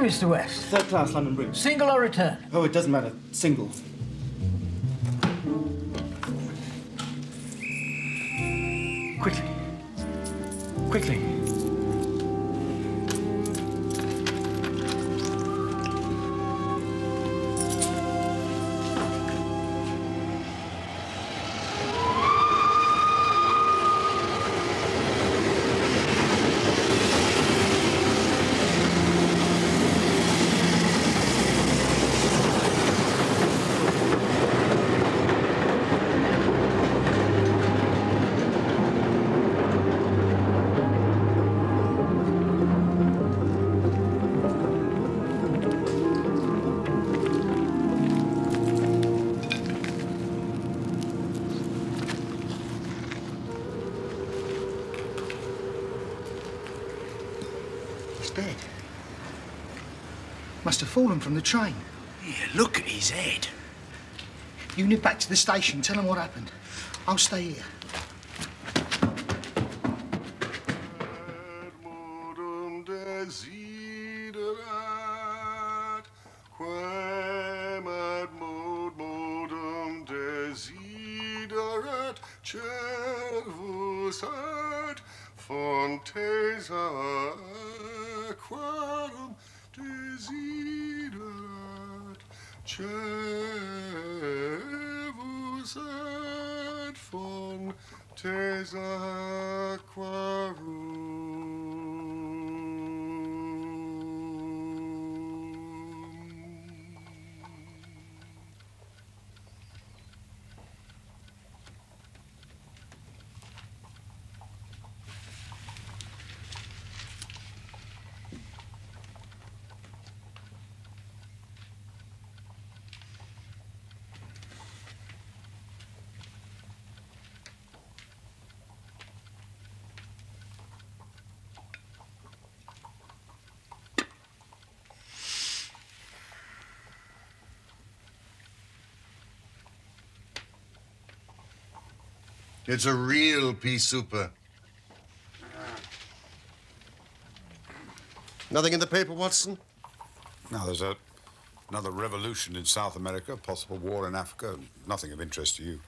Mr. West. Third class, London Bridge. Single or return? Oh, it doesn't matter. Single. Quickly. Quickly. Dead. Must have fallen from the train. Yeah, look at his head. You nip back to the station, tell them what happened. I'll stay here. Quorum desiderat cervus ad fontes aquarum. It's a real pea souper. Nothing in the paper, Watson? No, there's another revolution in South America, possible war in Africa. Nothing of interest to you.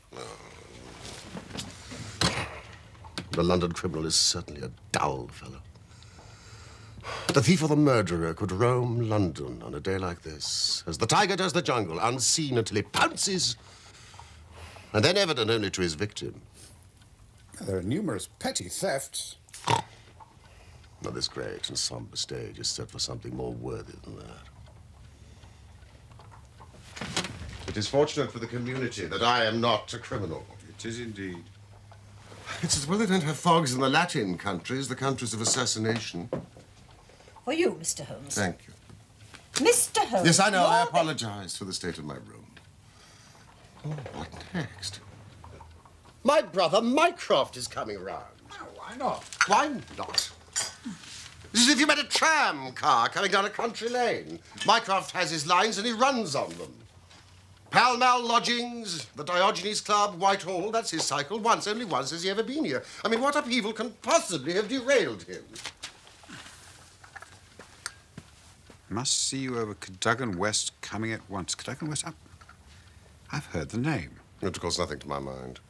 The London criminal is certainly a dull fellow. The thief or the murderer could roam London on a day like this, as the tiger does the jungle, unseen until he pounces, and then evident only to his victim. There are numerous petty thefts. Now, this great and somber stage is set for something more worthy than that. It is fortunate for the community that I am not a criminal. It is indeed. It's as well they don't have fogs in the Latin countries, the countries of assassination. For you, Mr. Holmes. Thank you. Mr. Holmes. Yes, I know. I apologize for the state of my room. Oh, what next? My brother Mycroft is coming round. Oh, why not? Why not? It's as if you met a tram car coming down a country lane. Mycroft has his lines and he runs on them. Pall Mall Lodgings, the Diogenes Club, Whitehall, that's his cycle. Once, only once has he ever been here. I mean, what upheaval can possibly have derailed him? Must see you over Cadogan West coming at once. Cadogan West? I've heard the name. It, of course, nothing to my mind.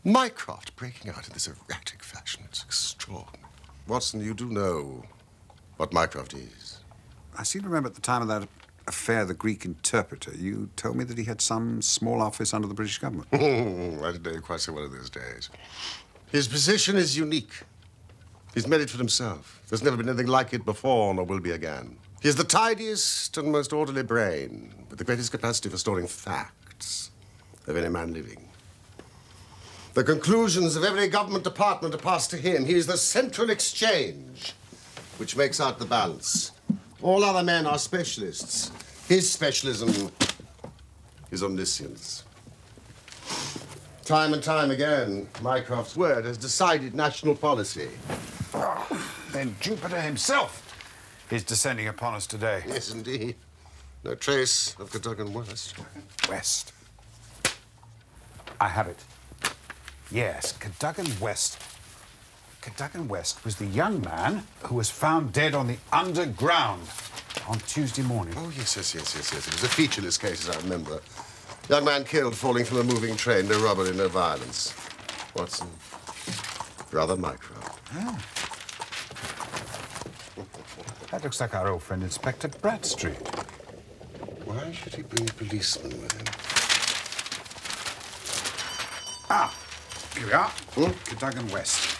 Mycroft breaking out in this erratic fashion. It's extraordinary. Watson, you do know what Mycroft is. I seem to remember at the time of that affair, the Greek interpreter, you told me that he had some small office under the British government. I didn't know you quite so well in those days. His position is unique. He's made it for himself. There's never been anything like it before, nor will be again. He has the tidiest and most orderly brain, with the greatest capacity for storing facts of any man living. The conclusions of every government department are passed to him. He is the central exchange, which makes out the balance. All other men are specialists. His specialism is omniscience. Time and time again, Mycroft's word has decided national policy. Then Jupiter himself is descending upon us today. Yes, indeed. No trace of Cadogan West. West. I have it. Yes, Cadogan West. Cadogan West was the young man who was found dead on the underground on Tuesday morning. Oh, yes. It was a featureless case, as I remember. Young man killed falling from a moving train. No robbery, no violence. Watson, brother Mycroft. Oh. That looks like our old friend Inspector Bradstreet. Why should he bring a policeman with him? Ah, here we are. Cadogan West.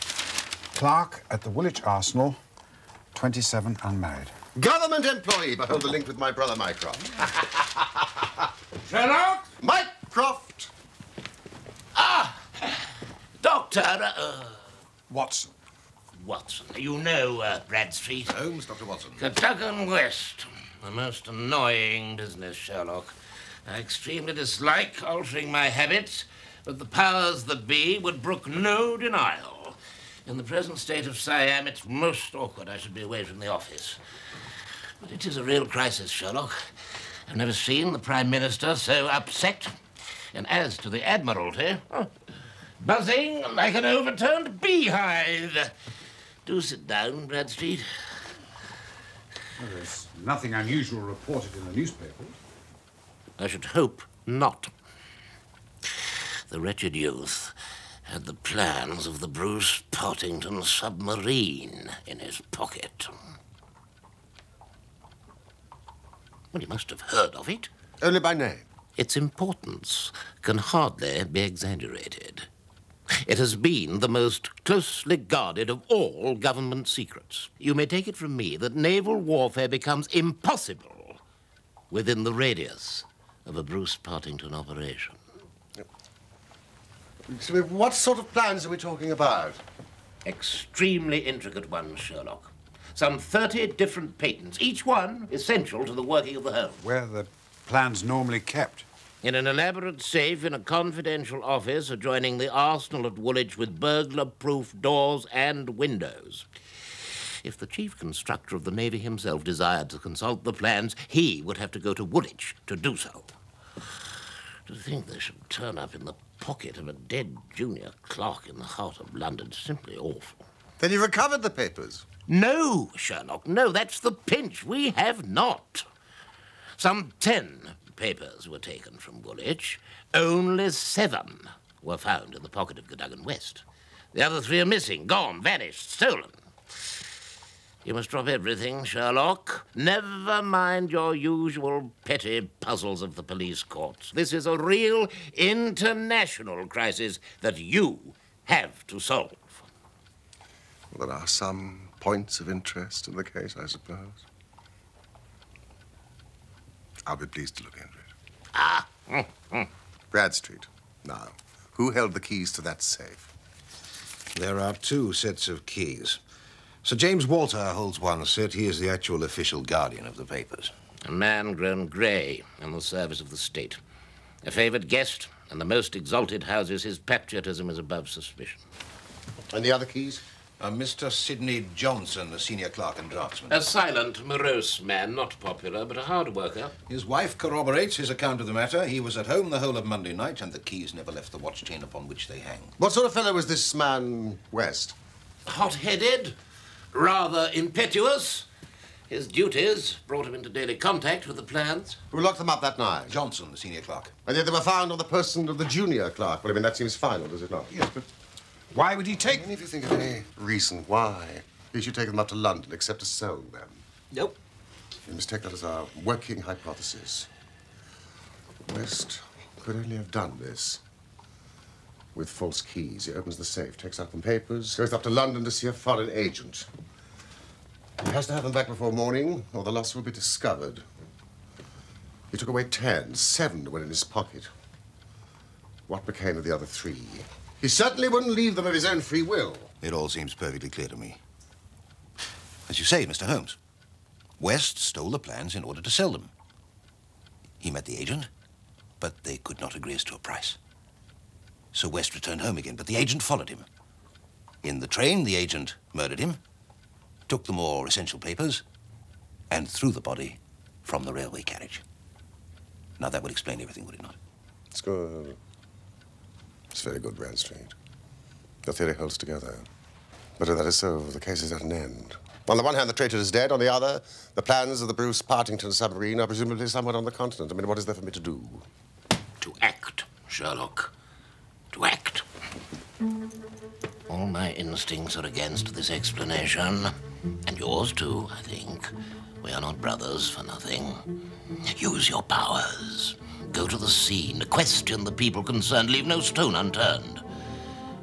Clerk at the Woolwich Arsenal, 27, unmarried. Government employee, but hold the link with my brother Mycroft. Sherlock? Mycroft! Doctor, Watson. Watson. You know Bradstreet. Holmes, Dr. Watson. Cadogan West. A most annoying business, Sherlock. I extremely dislike altering my habits, but the powers that be would brook no denial. In the present state of Siam, it's most awkward I should be away from the office. But it is a real crisis, Sherlock. I've never seen the Prime Minister so upset. And as to the Admiralty, buzzing like an overturned beehive. Do sit down, Bradstreet. Well, there's nothing unusual reported in the newspapers. I should hope not. The wretched youth had the plans of the Bruce Partington submarine in his pocket. Well, you must have heard of it. Only by name. Its importance can hardly be exaggerated. It has been the most closely guarded of all government secrets. You may take it from me that naval warfare becomes impossible within the radius of a Bruce Partington operation. So what sort of plans are we talking about? Extremely intricate ones, Sherlock. Some 30 different patents, each one essential to the working of the whole. Where are the plans normally kept? In an elaborate safe in a confidential office adjoining the arsenal at Woolwich with burglar-proof doors and windows. If the chief constructor of the Navy himself desired to consult the plans, he would have to go to Woolwich to do so. To think they should turn up in the pocket of a dead junior clerk in the heart of London is simply awful. Then you recovered the papers? No, Sherlock, no, that's the pinch. We have not. Some 10 papers were taken from Woolwich. Only 7 were found in the pocket of Cadogan West. The other 3 are missing, gone, vanished, stolen. You must drop everything, Sherlock. Never mind your usual petty puzzles of the police courts. This is a real international crisis that you have to solve. There are some points of interest in the case, I suppose. I'll be pleased to look into it. Bradstreet. Now, who held the keys to that safe? There are 2 sets of keys. Sir James Walter holds one set. He is the actual official guardian of the papers. A man grown grey in the service of the state. A favoured guest in the most exalted houses, his patriotism is above suspicion. And the other keys? Mr. Sidney Johnson, the senior clerk and draftsman. A silent, morose man, not popular, but a hard worker. His wife corroborates his account of the matter. He was at home the whole of Monday night, and the keys never left the watch chain upon which they hang. What sort of fellow was this man West? Hot-headed, rather impetuous, His duties brought him into daily contact with the plans. Who locked them up that night? Johnson, the senior clerk. And yet they were found on the person of the junior clerk. Well, I mean, that seems final, does it not? Yes, but why would he take And if you think of any reason why he should take them up to London except to sell them. Nope. You must take that as our working hypothesis. West could only have done this with false keys. He opens the safe, takes out some papers, goes up to London to see a foreign agent. He has to have them back before morning, or the loss will be discovered. He took away 10, 7 were in his pocket. What became of the other 3? He certainly wouldn't leave them of his own free will. It all seems perfectly clear to me. As you say, Mr. Holmes, West stole the plans in order to sell them. He met the agent, but they could not agree as to a price. So West returned home again, but the agent followed him. In the train, the agent murdered him, took the more essential papers, and threw the body from the railway carriage. Now, that would explain everything, would it not? It's good. It's very good, Bradstreet. Your theory holds together. But if that is so, the case is at an end. On the one hand, the traitor is dead. On the other, the plans of the Bruce Partington submarine are presumably somewhere on the continent. I mean, what is there for me to do? To act, Sherlock. To act. All my instincts are against this explanation. And yours, too, I think. We are not brothers for nothing. Use your powers. Go to the scene. Question the people concerned. Leave no stone unturned.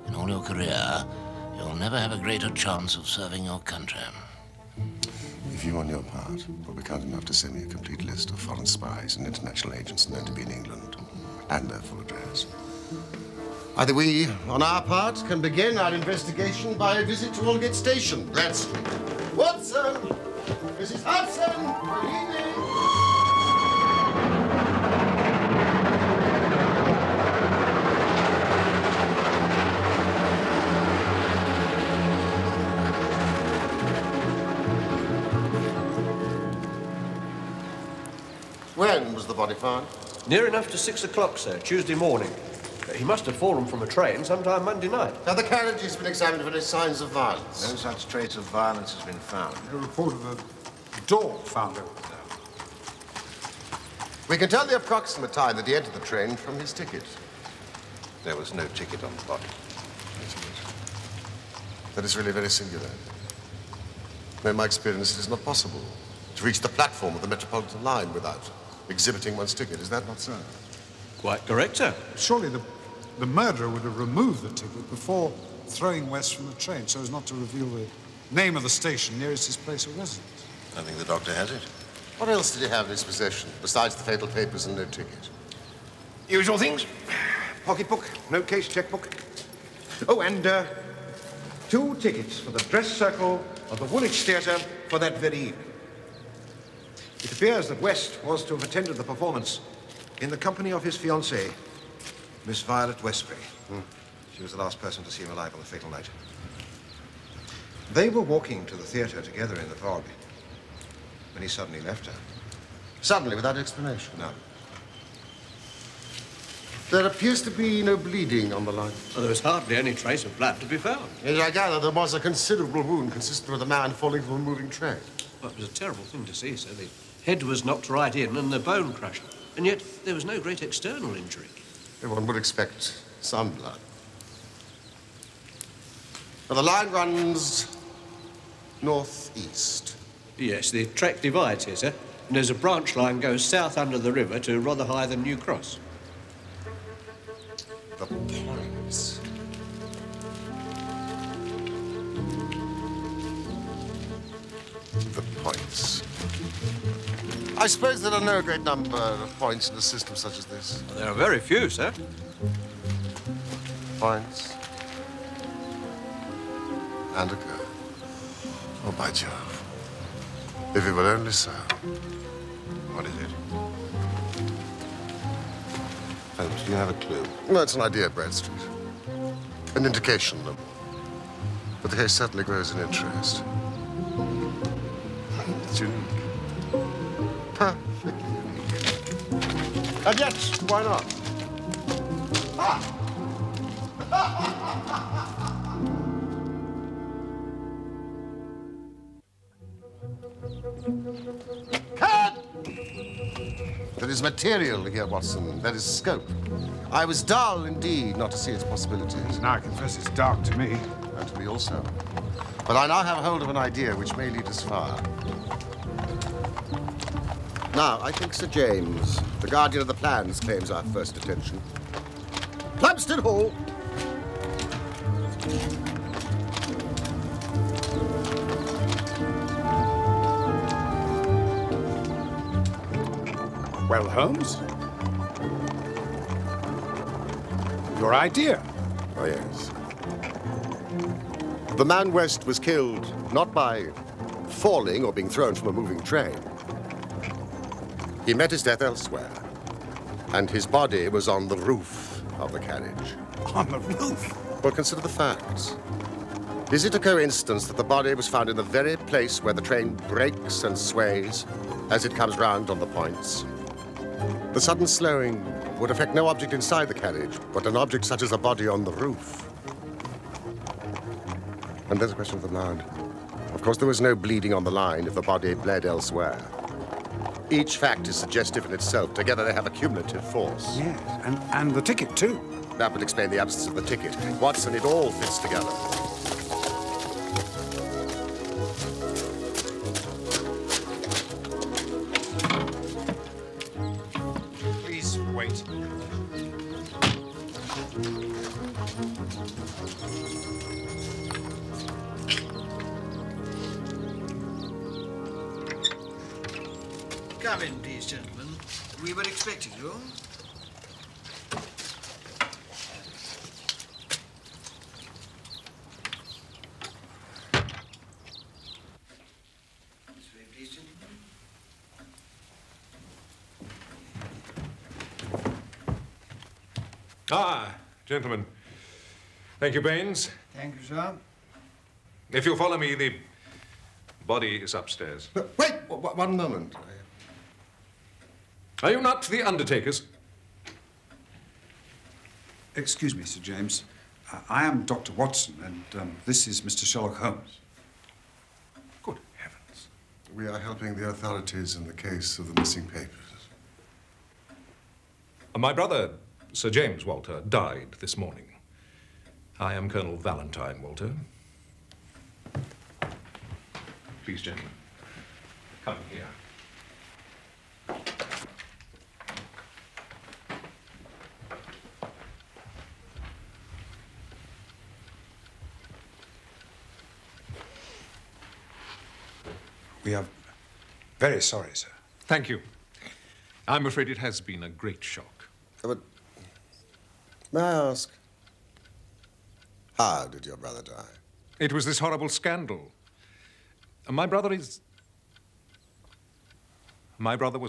In all your career, you'll never have a greater chance of serving your country. If you, on your part, will be kind enough to send me a complete list of foreign spies and international agents known to be in England, and their full address. Either we, on our part, can begin our investigation by a visit to Aldgate Station, Bradstreet. Watson! Mrs. Hudson! Good evening! When was the body found? Near enough to 6 o'clock, sir, Tuesday morning. He must have fallen from a train sometime Monday night. Have the carriages been examined for any signs of violence? No such trace of violence has been found. a report of a door found over there? We can tell the approximate time that he entered the train from his ticket. There was no ticket on the body. That is really very singular. In my experience, it is not possible to reach the platform of the Metropolitan line without exhibiting one's ticket. Is that not so? Quite correct, sir. Surely the murderer would have removed the ticket before throwing West from the train so as not to reveal the name of the station nearest his place of residence. I think the doctor has it. What else did he have in his possession, besides the fatal papers and no ticket? Usual things. Pocketbook, note case, checkbook. Oh, and 2 tickets for the dress circle of the Woolwich Theatre for that very evening. It appears that West was to have attended the performance in the company of his fiancée, Miss Violet Westbury. She was the last person to see him alive on the fatal night. They were walking to the theatre together in the fog when he suddenly left her. Suddenly, without explanation? No. There appears to be no bleeding on the line. Well, there was hardly any trace of blood to be found. Yes, I gather there was a considerable wound consistent with a man falling from a moving train. Well, it was a terrible thing to see, sir. The head was knocked right in and the bone crushed. And yet there was no great external injury. Everyone would expect some blood. Now, the line runs northeast. Yes, the track divides here, sir. And there's a branch line goes south under the river to Rotherhithe and New Cross. The points. The points. I suppose there are no great number of points in a system such as this. There are very few, sir. Points. And a curve. Oh, by Jove. If it were only so. What is it? Holmes, do you have a clue? No, it's an idea, Bradstreet. An indication. But the case certainly grows in interest. It's unique. Perfectly unique. And yet, why not? Ah! There is material here, Watson. There is scope. I was dull indeed not to see its possibilities. Now I confess it's dark to me. And to me also. But I now have hold of an idea which may lead us far. Now, I think Sir James, the guardian of the plans, claims our first attention. Plumstead Hall! Well, Holmes? Your idea? Oh, yes. The man West was killed not by falling or being thrown from a moving train. He met his death elsewhere, and his body was on the roof of the carriage. On the roof? Well, consider the facts. Is it a coincidence that the body was found in the very place where the train breaks and sways as it comes round on the points? The sudden slowing would affect no object inside the carriage, but an object such as a body on the roof. And there's a question of the blood. Of course, there was no bleeding on the line if the body bled elsewhere. Each fact is suggestive in itself. Together they have a cumulative force. Yes, and the ticket, too. That would explain the absence of the ticket. Watson, it all fits together. Please wait. Come in, please, gentlemen. We were expecting you. This way, please, gentlemen. Ah, gentlemen. Thank you, Baines. Thank you, sir. If you'll follow me, the body is upstairs. Wait, one moment. Are you not the undertakers? Excuse me, Sir James. I am Dr. Watson, and this is Mr. Sherlock Holmes. Good heavens. We are helping the authorities in the case of the missing papers. My brother, Sir James Walter, died this morning. I am Colonel Valentine Walter. Please, gentlemen, come here. We are very sorry, sir. Thank you. I'm afraid it has been a great shock. But may I ask, how did your brother die? It was this horrible scandal. My brother was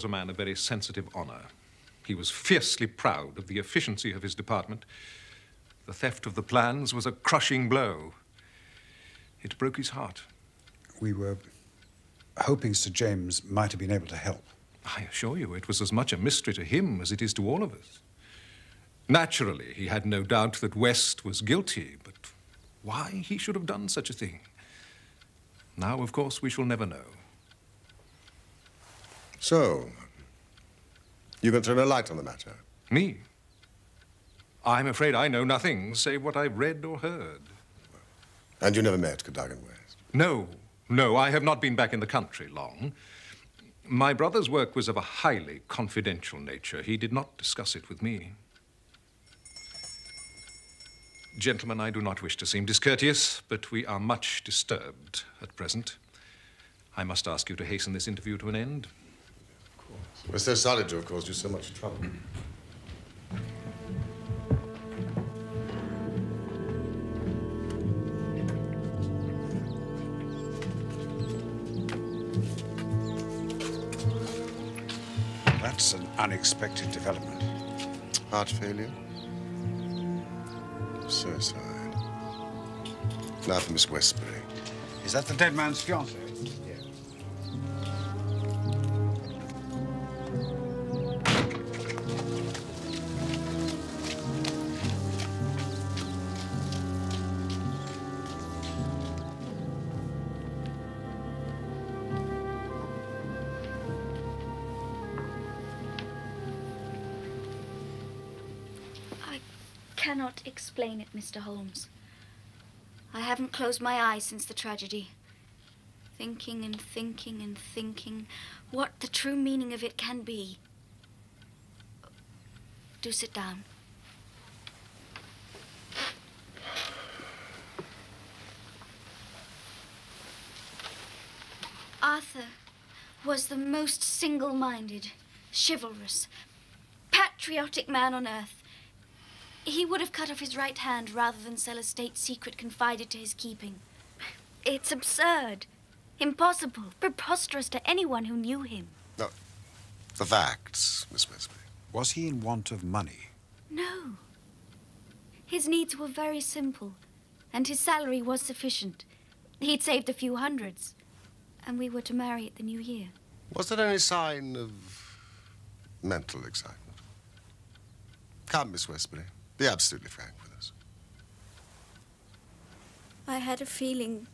a man of very sensitive honor. He was fiercely proud of the efficiency of his department. The theft of the plans was a crushing blow. It broke his heart. We were hoping Sir James might have been able to help. I assure you, it was as much a mystery to him as it is to all of us. Naturally, he had no doubt that West was guilty, but why he should have done such a thing? Now, of course, we shall never know. So, you can throw no light on the matter? Me? I'm afraid I know nothing save what I've read or heard. And you never met Cadogan West? No, I have not been back in the country long. My brother's work was of a highly confidential nature. He did not discuss it with me. Gentlemen, I do not wish to seem discourteous, but we are much disturbed at present. I must ask you to hasten this interview to an end. Of course. We're so sorry to have caused you so much trouble. That's an unexpected development. Heart failure? Suicide. Now for Miss Westbury. Is that the dead man's fiancée? Yes. cannot explain it, Mr. Holmes. I haven't closed my eyes since the tragedy. Thinking and thinking and thinking what the true meaning of it can be. Do sit down. Arthur was the most single-minded, chivalrous, patriotic man on earth. He would have cut off his right hand rather than sell a state secret confided to his keeping. It's absurd, impossible, preposterous to anyone who knew him. No, the facts, Miss Westbury. Was he in want of money? No. His needs were very simple, and his salary was sufficient. He'd saved a few hundreds, and we were to marry at the new year. Was there any sign of mental excitement? Come, Miss Westbury, be absolutely frank with us. I had a feeling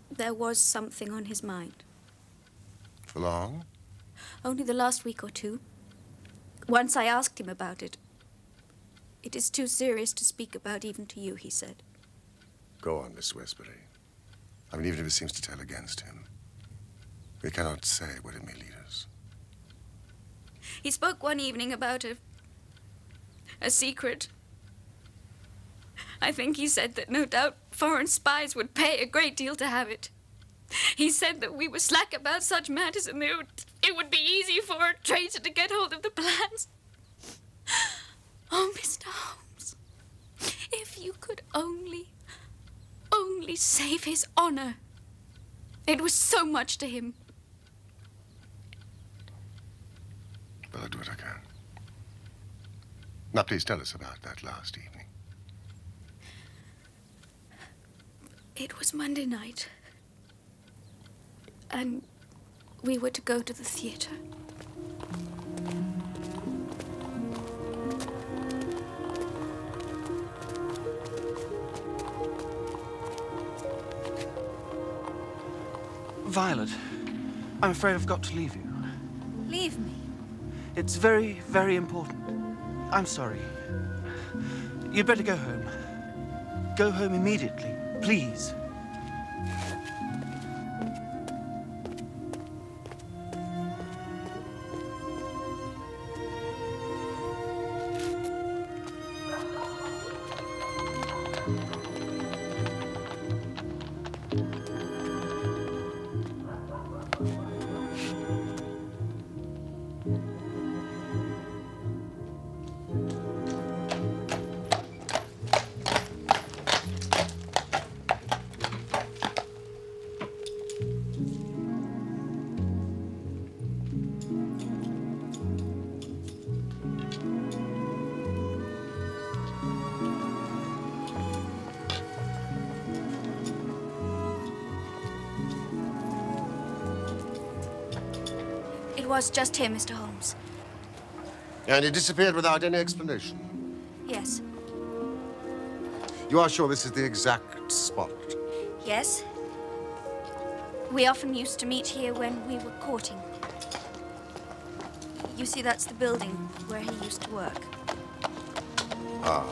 there was something on his mind. For long? Only the last week or two. Once I asked him about it. It is too serious to speak about even to you, he said. Go on, Miss Westbury. I mean, even if it seems to tell against him, we cannot say what it may lead us. He spoke one evening about a secret. I think he said that no doubt foreign spies would pay a great deal to have it. He said that we were slack about such matters and it would be easy for a traitor to get hold of the plans. Oh, Mr. Holmes, if you could only save his honor. It was so much to him. Well, I'll do what I can. Now, please tell us about that last evening. It was Monday night. And we were to go to the theater. Violet, I'm afraid I've got to leave you. Leave me? It's very, very important. I'm sorry. You'd better go home. Go home immediately, please. It was just him, Mr. Holmes. And he disappeared without any explanation? Yes. You are sure this is the exact spot? Yes. We often used to meet here when we were courting. You see, that's the building where he used to work. Ah.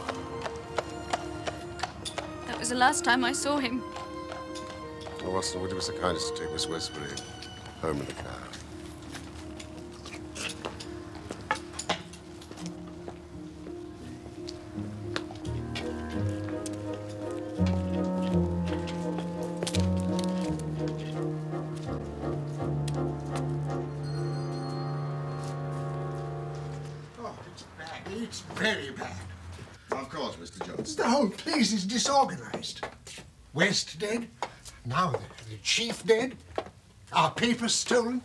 That was the last time I saw him. Well, Watson, would you be so kind as to take Miss Westbury home in the car? It's very bad. Of course, Mr. Johnson. The whole place is disorganized. West dead, now the chief dead, our papers stolen.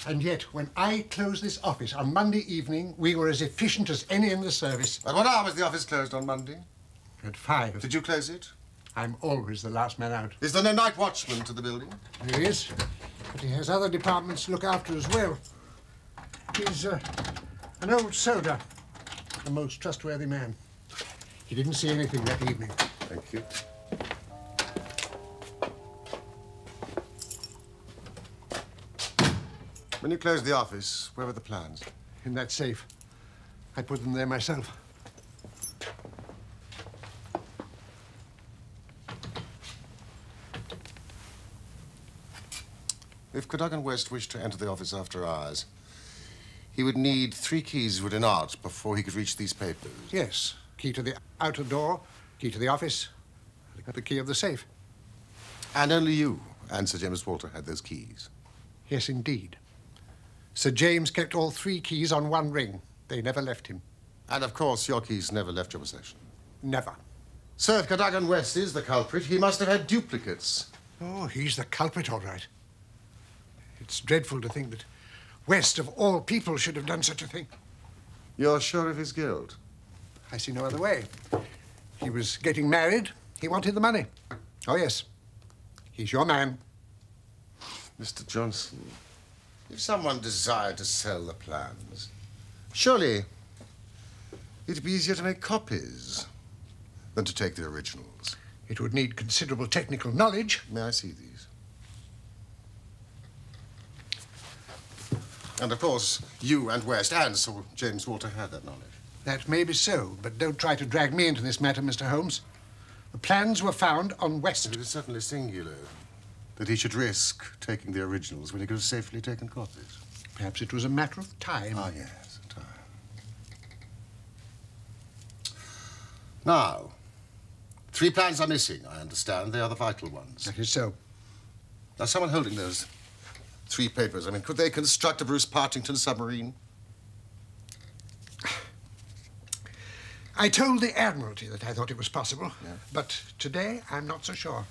And yet, when I closed this office on Monday evening, we were as efficient as any in the service. At what hour was the office closed on Monday? At 5. Did you close it? I'm always the last man out. Is there no night watchman to the building? There is, but he has other departments to look after as well. He's an old soldier, a most trustworthy man. He didn't see anything that evening. Thank you. When you closed the office, where were the plans? In that safe. I put them there myself. If Cadogan West wished to enter the office after hours, he would need 3 keys written out before he could reach these papers. Yes. Key to the outer door, key to the office, the key of the safe. And only you and Sir James Walter had those keys? Yes, indeed. Sir James kept all 3 keys on one ring. They never left him. And, of course, your keys never left your possession? Never. So if Cadogan West is the culprit, he must have had duplicates. Oh, he's the culprit, all right. It's dreadful to think that West, of all people, should have done such a thing. You're sure of his guilt? I see no other way. He was getting married. He wanted the money. Oh, yes. He's your man. Mr. Johnson, if someone desired to sell the plans, surely it'd be easier to make copies than to take the originals. It would need considerable technical knowledge. May I see these? And, of course, you and West and Sir James Walter had that knowledge. That may be so, but don't try to drag me into this matter, Mr. Holmes. The plans were found on West. It is certainly singular that he should risk taking the originals when he could have safely taken copies. Perhaps it was a matter of time. Ah, yes, time. Now, 3 plans are missing, I understand. They are the vital ones. That is so. Now, someone holding those 3 papers, I mean, could they construct a Bruce Partington submarine? I told the Admiralty that I thought it was possible, yeah. But today I'm not so sure.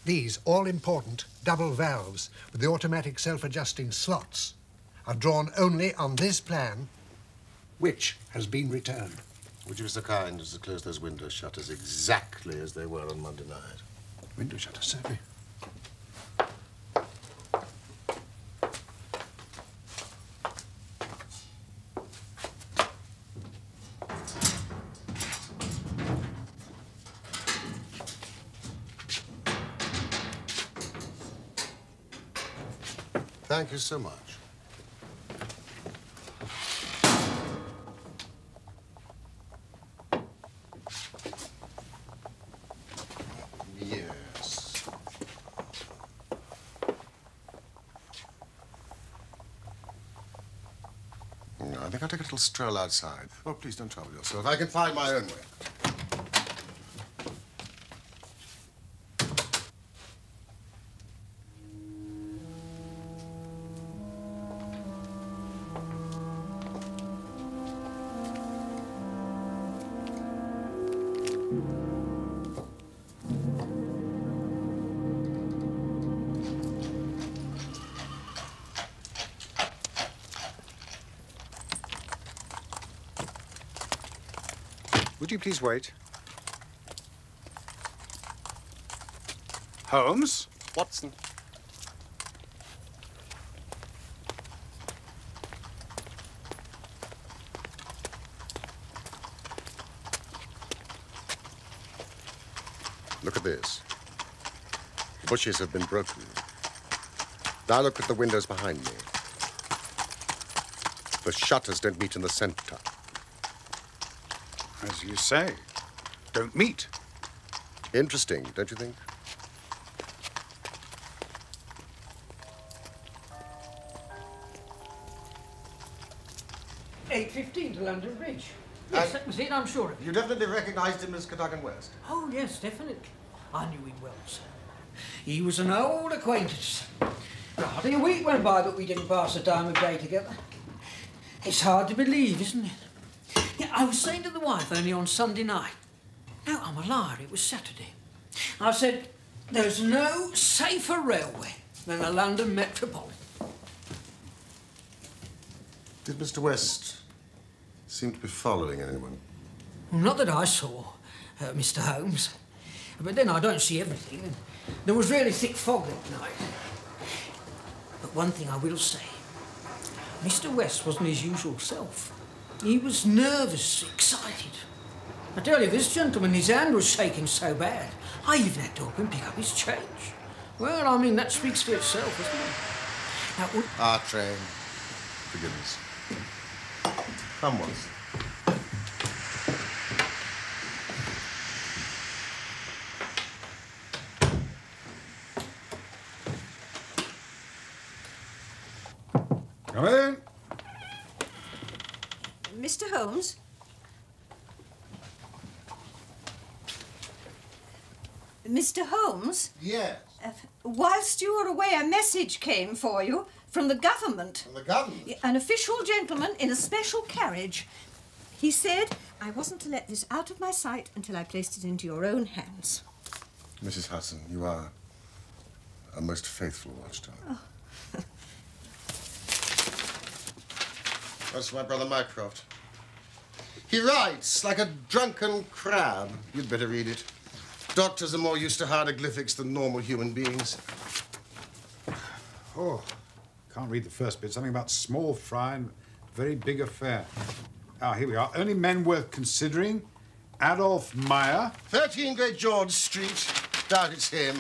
These all-important double valves with the automatic self-adjusting slots are drawn only on this plan, which has been returned. Would you be so kind as to close those window shutters exactly as they were on Monday night? Window shutters, certainly. Thank you so much. Yes. No, I think I'll take a little stroll outside. Oh, please don't trouble yourself. I can find my own way. Would you please wait? Holmes? Watson. Look at this. The bushes have been broken. Now look at the windows behind me. The shutters don't meet in the center. As you say, don't meet. Interesting, don't you think? $8.15 to London Bridge. Yes, that was it, I'm sure of it. You definitely recognized him as Cadogan West? Oh, yes, definitely. I knew him well, sir. He was an old acquaintance. Hardly a week went by that we didn't pass a time of day together. It's hard to believe, isn't it? Yeah, I was saying to the wife only on Sunday night. No, I'm a liar, it was Saturday. I said, there's no safer railway than the London Metropolitan. Did Mr. West seem to be following anyone? Well, not that I saw, Mr. Holmes. But then I don't see everything. And there was really thick fog that night. But one thing I will say. Mr. West wasn't his usual self. He was nervous, excited. I tell you, this gentleman, his hand was shaking so bad, I even had to help him pick up his change. Well, I mean, that speaks for itself, doesn't it? Now, Our train. Forgive us. Come, Watson. Come in. Mr. Holmes? Mr. Holmes? Yes. Whilst you were away, a message came for you from the government. From the government? An official gentleman in a special carriage. He said I wasn't to let this out of my sight until I placed it into your own hands. Mrs. Hudson, you are a most faithful watchdog. Oh. That's my brother Mycroft. He writes like a drunken crab. You'd better read it. Doctors are more used to hieroglyphics than normal human beings. Oh, can't read the first bit. Something about small fry and very big affair. Ah, here we are. Only men worth considering. Adolf Meyer. 13 Great George Street. Doubt it's him.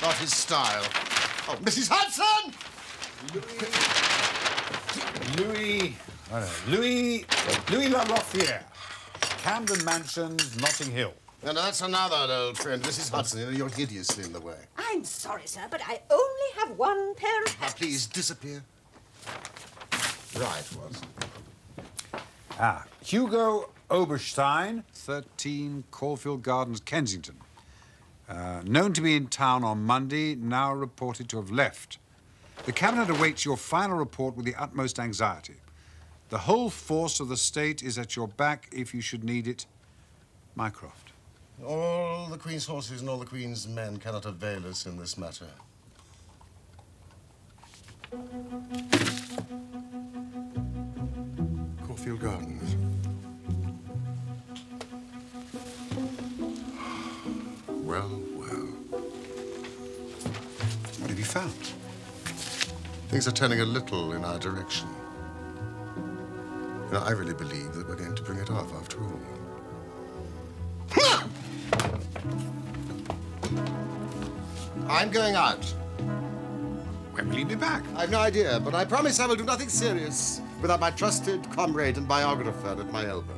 Not his style. Oh, Mrs. Hudson! Louis La Lafayette. Camden Mansions, Notting Hill. And that's another old friend, Mrs. Hudson. You're hideously in the way. I'm sorry, sir, but I only have one pair of Now, hands. please disappear. Right, Watson. Ah, Hugo Oberstein, 13 Caulfield Gardens, Kensington. Known to be in town on Monday, now reported to have left. The Cabinet awaits your final report with the utmost anxiety. The whole force of the state is at your back if you should need it. Mycroft. All the Queen's horses and all the Queen's men cannot avail us in this matter. Caulfield Gardens. Well, well. What have you found? Things are turning a little in our direction. You know, I really believe that we're going to bring it off after all. I'm going out. When will you be back? I've no idea, but I promise I will do nothing serious without my trusted comrade and biographer at my elbow.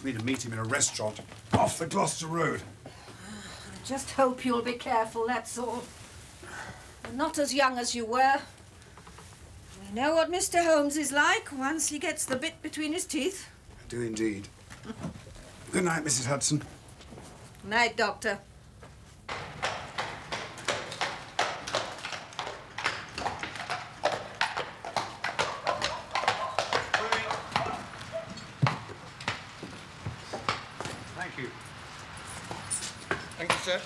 Me to meet him in a restaurant off the Gloucester Road. I just hope you'll be careful, that's all. You're not as young as you were. We know what Mr. Holmes is like once he gets the bit between his teeth. I do indeed. Good night, Mrs. Hudson. Night, Doctor. Thank you. Thank you, sir.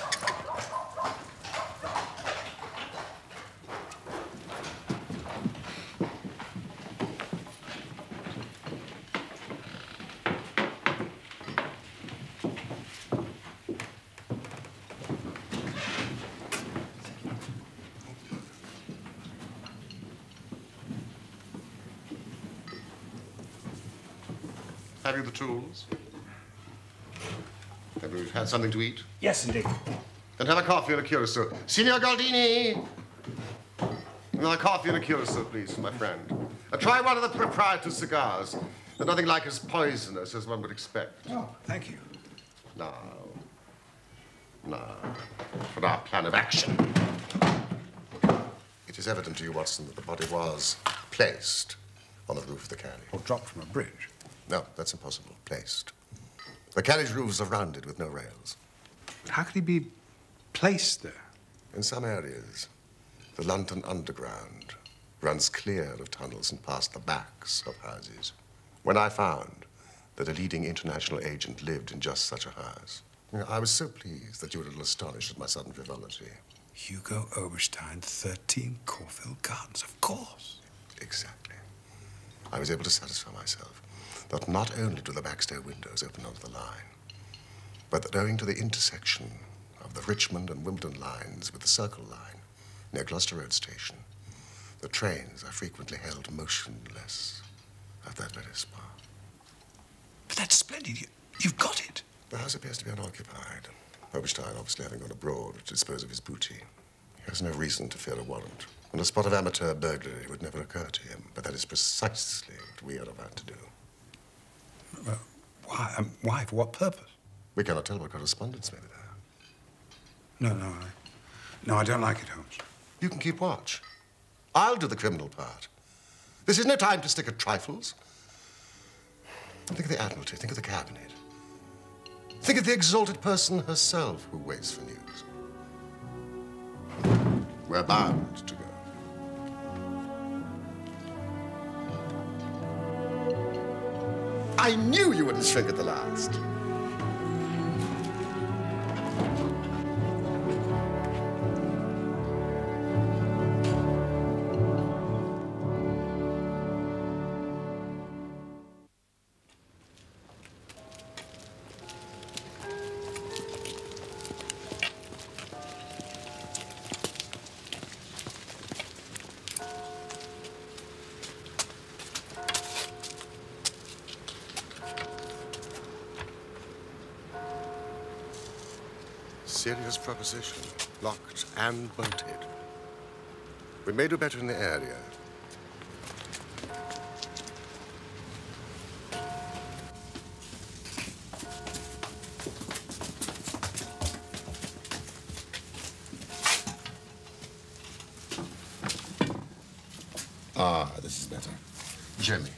Have you the tools? Have you had something to eat? Yes, indeed. Then have a coffee and a curacao. Signor Galdini! Another coffee and a curacao, please, for my friend. Try one of the proprietor's cigars. They're nothing like as poisonous as one would expect. Oh, thank you. Now, for our plan of action. It is evident to you, Watson, that the body was placed on the roof of the carriage. Or dropped from a bridge. No, that's impossible. Placed. The carriage roofs are rounded with no rails. How could he be placed there? In some areas, the London Underground runs clear of tunnels and past the backs of houses. When I found that a leading international agent lived in just such a house, I was so pleased that you were a little astonished at my sudden frivolity. Hugo Oberstein, 13 Corfield Gardens, of course. Exactly. I was able to satisfy myself that not only do the backstair windows open onto the line, but that owing to the intersection of the Richmond and Wimbledon lines with the Circle line near Gloucester Road Station, the trains are frequently held motionless at that very spot. But that's splendid. You've got it. The house appears to be unoccupied. Oberstein obviously having gone abroad to dispose of his booty. He has no reason to fear a warrant. And a spot of amateur burglary would never occur to him. But that is precisely what we are about to do. Well, why? Why? For what purpose? We cannot tell what correspondence may be there. No, I don't like it, Holmes. You can keep watch. I'll do the criminal part. This is no time to stick at trifles. Think of the Admiralty. Think of the Cabinet. Think of the exalted person herself who waits for news. We're bound to go. I knew you wouldn't shrink at the last. Serious proposition, locked and bolted. We may do better in the area. Ah, this is better. Jimmy.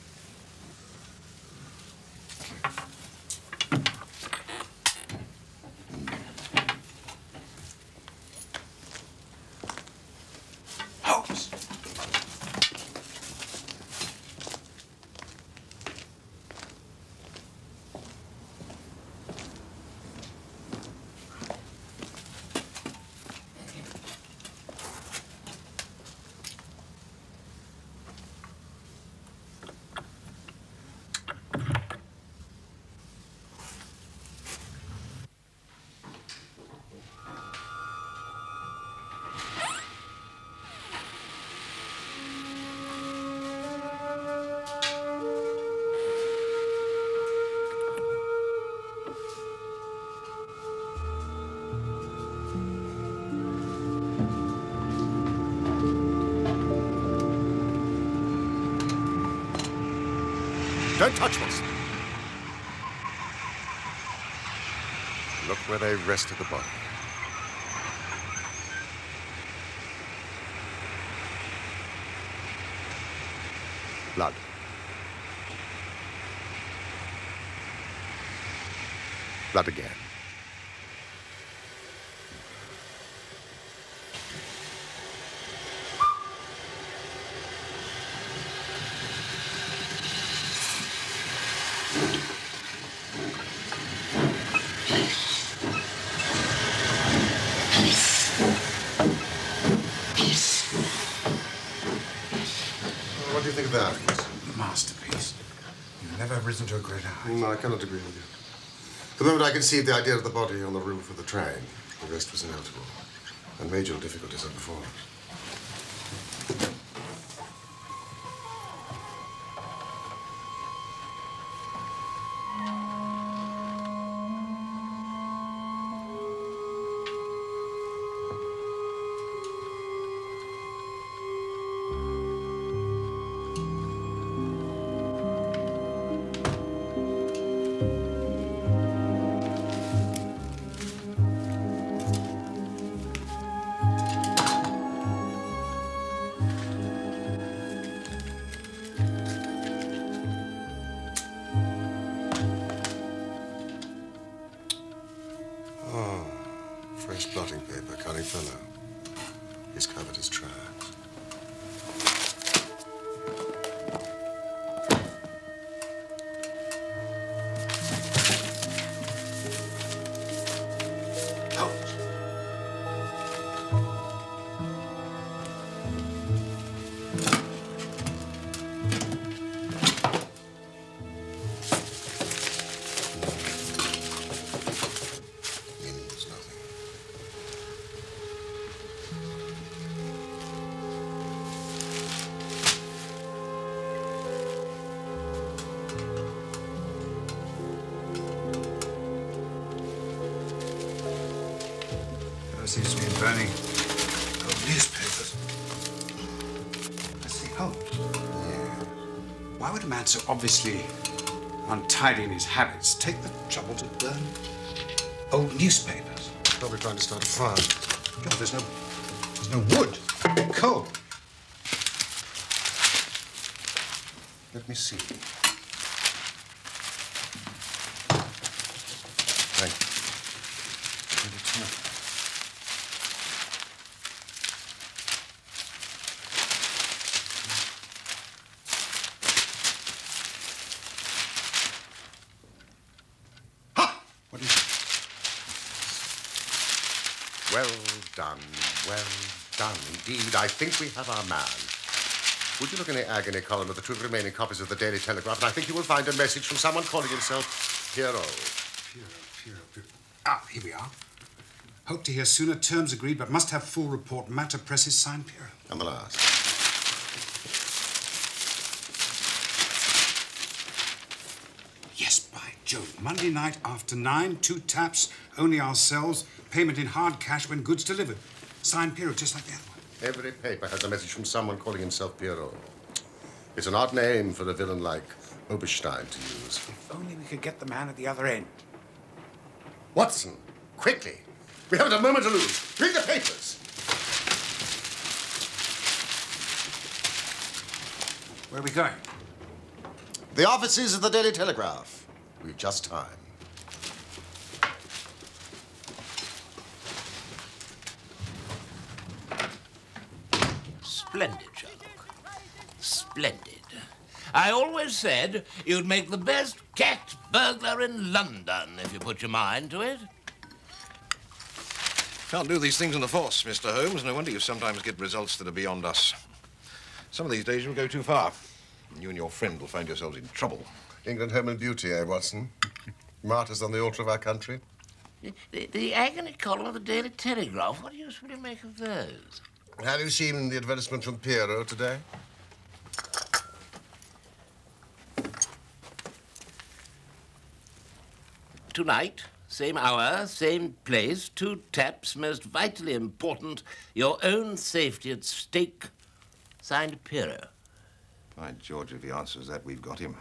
Don't touch us. Look where they rested the body. Blood. Blood again. What do you think of that? Masterpiece. You've never risen to a greater height. No, I cannot agree with you. The moment I conceived the idea of the body on the roof of the train, the rest was inevitable. And major difficulties are before us. seems to be burning old newspapers. I see, Holmes. Yeah. Why would a man so obviously untidy in his habits take the trouble to burn old newspapers? Probably trying to start a fire. God, there's no wood, coal. Let me see. Thank you. What is it? Well done, well done. Indeed, I think we have our man. Would you look in the agony column of the two remaining copies of the Daily Telegraph, and I think you will find a message from someone calling himself Pierrot. Pierrot. Ah, here we are. Hope to hear sooner. Terms agreed, but must have full report. Matter presses signed Pierrot. And the last. Yes, by Jove. Monday night after 9, 2 taps, only ourselves, payment in hard cash when goods delivered. Signed Pierrot, just like the other one. Every paper has a message from someone calling himself Pierrot. It's an odd name for a villain like Oberstein to use. If only we could get the man at the other end. Watson, quickly. We haven't a moment to lose. Read the papers. Where are we going? The offices of the Daily Telegraph. We've just time. Splendid, Sherlock. Splendid. I always said you'd make the best cat burglar in London if you put your mind to it. Can't do these things in the force, Mr. Holmes. No wonder you sometimes get results that are beyond us. Some of these days you'll go too far. And you and your friend will find yourselves in trouble. England, home and beauty, eh, Watson? Martyrs on the altar of our country. The agony column of the Daily Telegraph, what do you really make of those? Have you seen the advertisement from Pierrot today? Tonight, same hour, same place, 2 taps, most vitally important, your own safety at stake. Signed, Pierrot. By George, if he answers that, we've got him.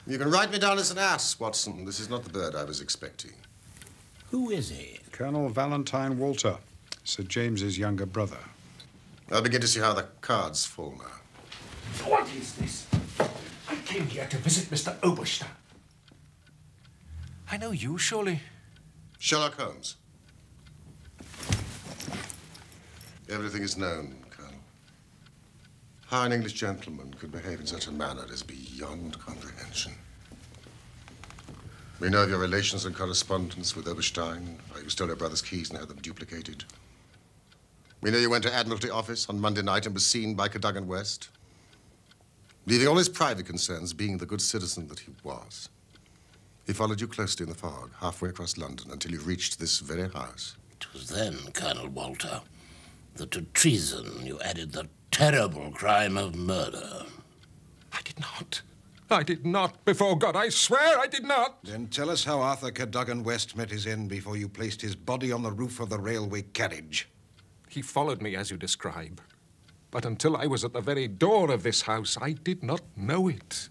You can write me down as an ass, Watson. This is not the bird I was expecting. Who is he? Colonel Valentine Walter, Sir James's younger brother. I'll begin to see how the cards fall now. What is this? I came here to visit Mr. Oberstein. I know you, surely. Sherlock Holmes. Everything is known, Colonel. How an English gentleman could behave in such a manner is beyond comprehension. We know of your relations and correspondence with Oberstein, how you stole your brother's keys and had them duplicated. We know you went to Admiralty office on Monday night and was seen by Cadogan West, leaving all his private concerns, being the good citizen that he was. He followed you closely in the fog, halfway across London, until you reached this very house. It was then, Colonel Walter, that to treason you added the terrible crime of murder. I did not. I did not. Before God, I swear I did not. Then tell us how Arthur Cadogan West met his end before you placed his body on the roof of the railway carriage. He followed me as you describe. But until I was at the very door of this house, I did not know it.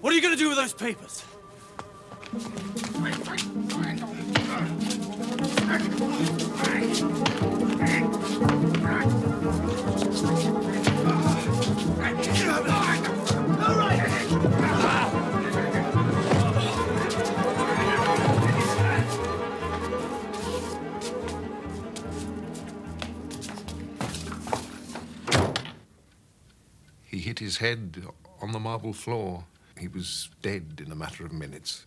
What are you going to do with those papers? He hit his head on the marble floor. He was dead in a matter of minutes.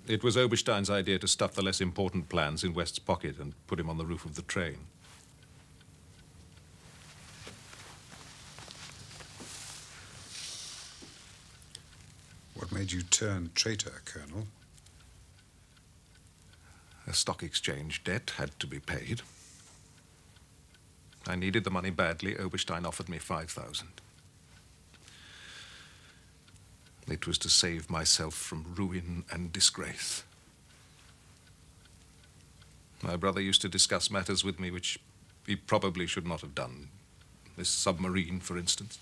It was Oberstein's idea to stuff the less important plans in West's pocket and put him on the roof of the train. What made you turn traitor, Colonel? A stock exchange debt had to be paid. I needed the money badly. Oberstein offered me 5,000. It was to save myself from ruin and disgrace. My brother used to discuss matters with me which he probably should not have done. This submarine, for instance.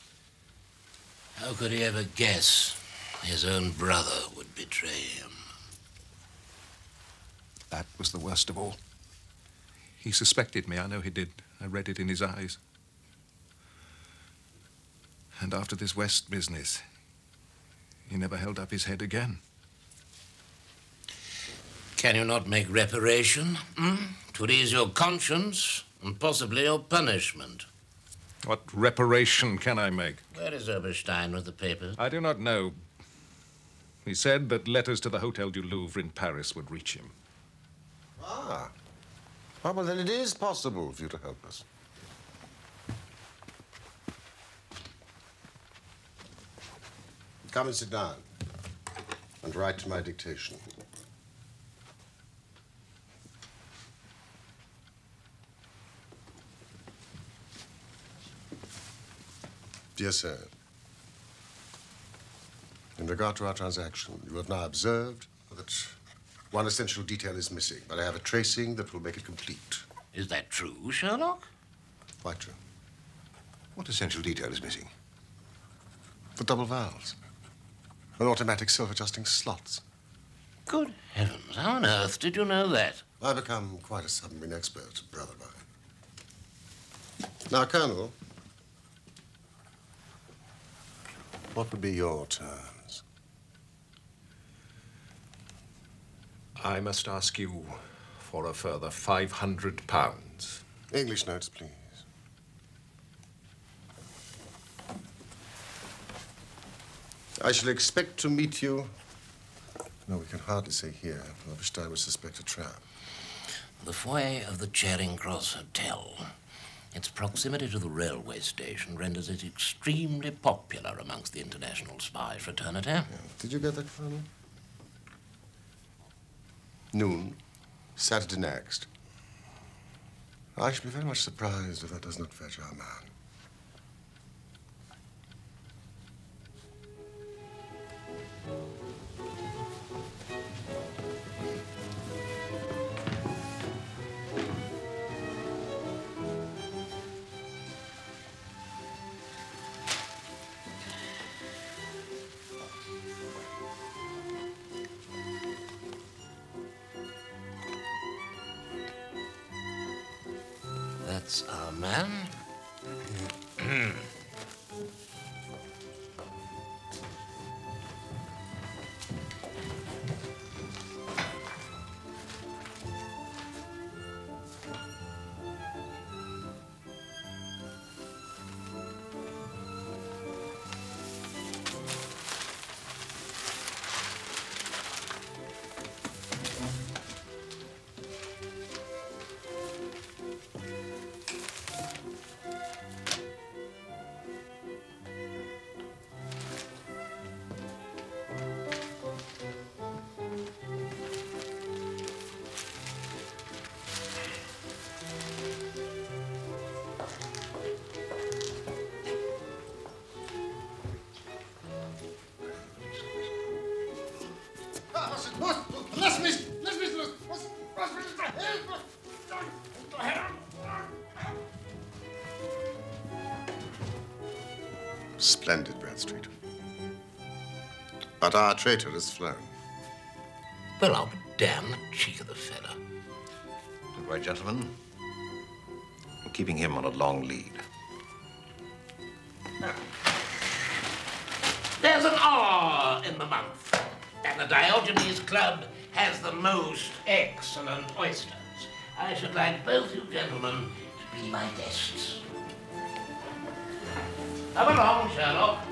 How could he ever guess his own brother would betray him? That was the worst of all. He suspected me, I know he did. I read it in his eyes. And after this West business, he never held up his head again. Can you not make reparation? To ease your conscience and possibly your punishment. What reparation can I make? Where is Oberstein with the papers? I do not know. He said that letters to the Hotel du Louvre in Paris would reach him. Ah. Oh, well, then it is possible for you to help us. Come and sit down and write to my dictation. Dear sir, in regard to our transaction, you have now observed that one essential detail is missing, but I have a tracing that will make it complete. Is that true, Sherlock? Quite true. What essential detail is missing? The double valves. And automatic self-adjusting slots. Good heavens, how on earth did you know that? I've become quite a submarine expert, brother mine. Now, Colonel, what would be your terms? I must ask you for a further £500. English notes, please. I shall expect to meet you. No, we can hardly say here. Oberstein would suspect a trap. The foyer of the Charing Cross Hotel. Its proximity to the railway station renders it extremely popular amongst the international spy fraternity. Yeah. Did you get that, Colonel? Noon, Saturday next. I should be very much surprised if that does not fetch our man. That's our man. Splendid, Bradstreet. But our traitor has flown. Well, I'll be damned, the cheek of the fella. Good right, gentlemen. I'm keeping him on a long lead. There's an R in the month, and the Diogenes Club has the most excellent oysters. I should like both you gentlemen to be my guests. Come along, Sherlock.